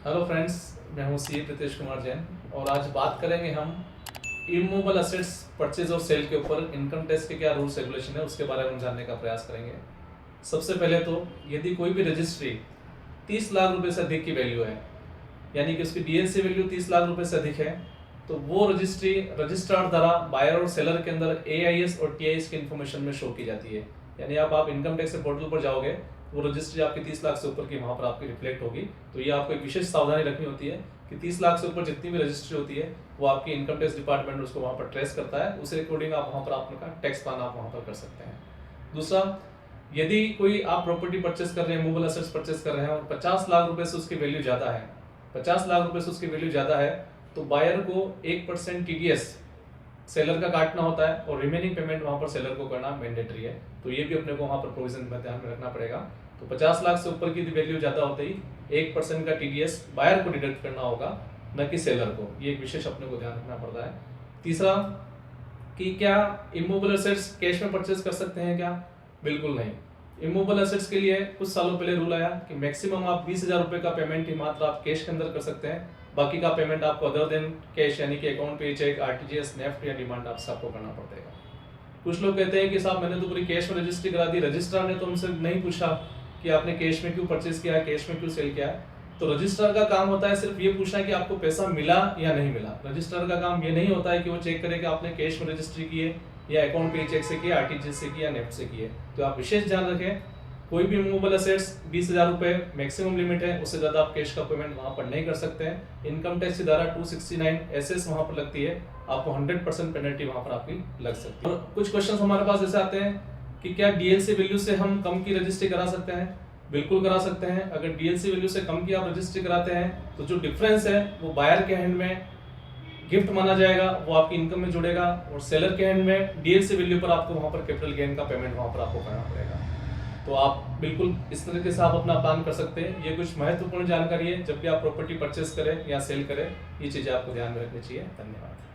Hello friends, मैं हूं सी प्रीतेश कुमार जैन और आज बात करेंगे हम इमूवेबल असेट्स परचेज और सेल के ऊपर इनकम टैक्स के क्या रूल्स रेगुलेशन है उसके बारे में जानने का प्रयास करेंगे। सबसे पहले तो यदि कोई भी रजिस्ट्री 30 लाख रुपए से अधिक की वैल्यू है, यानी कि उसकी डीएलसी वैल्यू 30 लाख रुपए से अधिक है, तो वो रजिस्ट्री रजिस्ट्रार द्वारा बायर और सेलर के अंदर एआईएस और टीआईएस की इन्फॉर्मेशन में शो की जाती है। यानी आप इनकम टैक्स पोर्टल पर जाओगे, वो रजिस्ट्री आपकी 30 लाख से ऊपर की वहां पर आपकी रिफ्लेक्ट होगी। तो ये आपको एक विशेष सावधानी रखनी होती है कि 30 लाख से ऊपर जितनी भी रजिस्ट्री होती है वो आपकी इनकम टैक्स डिपार्टमेंट उसको वहां पर ट्रेस करता है। उस अकॉर्डिंग आप वहां पर आपका टैक्स प्लान आप वहां पर कर सकते हैं। दूसरा, यदि कोई आप प्रॉपर्टी परचेस कर रहे हैं, मूवेबल असेट्स परचेस कर रहे हैं और 50 लाख रुपए से उसकी वैल्यू ज्यादा है, 50 लाख रुपए से उसकी वैल्यू ज्यादा है, तो बायर को 1% टीडीएस सेलर का काटना होता है और रिमेनिंग पेमेंट वहां पर सेलर को करना मैंडेटरी है। तो ये भी अपने को वहां पर प्रोविजन में ध्यान में रखना पड़ेगा। तो 50 लाख से ऊपर की वैल्यू ज्यादा होते ही 1% का टीडीएस बायर को डिडक्ट करना होगा, न कि सेलर को। ये एक विशेष अपने को ध्यान रखना पड़ता है। तीसरा, कि क्या इमूवेबल असेट्स कैश में परचेज कर सकते हैं क्या? बिल्कुल नहीं। इमूवेबल असेट्स के लिए कुछ सालों पहले रूल आया कि मैक्सिमम आप 20,000 रुपए का पेमेंट ही मात्र आप कैश के अंदर कर सकते हैं। बाकी का पेमेंट आपको अदर देन कैश, यानी कि अकाउंट पे चेक, आरटीजीएस, नेफ्ट या डिमांड ड्राफ्ट आपको करना पड़ेगा। कुछ लोग कहते हैं कि साहब मैंने तो पूरी कैश में रजिस्ट्री करा दी, रजिस्ट्रार ने तो हमसे नहीं पूछा कि आपने कैश में क्यों परचेज किया है, कैश में क्यों सेल किया है। तो रजिस्ट्रार का काम होता है सिर्फ ये पूछना कि आपको पैसा मिला या नहीं मिला। रजिस्ट्रार का काम ये नहीं होता है कि वो चेक करे कि आपने कैश में रजिस्ट्री की है या अकाउंट पे चेक से किया, आरटीजीएस से किया, नेफ्ट से किया। तो आप विशेष ध्यान रखें, कोई भी मूवेबल असेट्स 20,000 रुपए मैक्सिमम लिमिट है, उससे ज्यादा आप कैश का पेमेंट वहां पर नहीं कर सकते हैं। इनकम टैक्स की धारा 269 एसएस वहां पर लगती है, आपको 100% पेनल्टी वहां पर आपकी लग सकती है। और कुछ क्वेश्चन हमारे पास ऐसे आते हैं कि क्या डीएलसी वैल्यू से हम कम की रजिस्ट्री करा सकते हैं? बिल्कुल करा सकते हैं। अगर डीएलसी वैल्यू से कम की आप रजिस्ट्री कराते हैं तो जो डिफरेंस है वो बायर के हैंड में गिफ्ट माना जाएगा, वो आपकी इनकम में जुड़ेगा, और सेलर के हैंड में डीएलसी वैल्यू पर आपको वहां पर कैपिटल गेन का पेमेंट वहां पर आपको करना पड़ेगा। तो आप बिल्कुल इस तरीके से आप अपना प्लान कर सकते हैं। ये कुछ महत्वपूर्ण जानकारी है, जब भी आप प्रॉपर्टी परचेस करें या सेल करें, ये चीजें आपको ध्यान में रखनी चाहिए। धन्यवाद।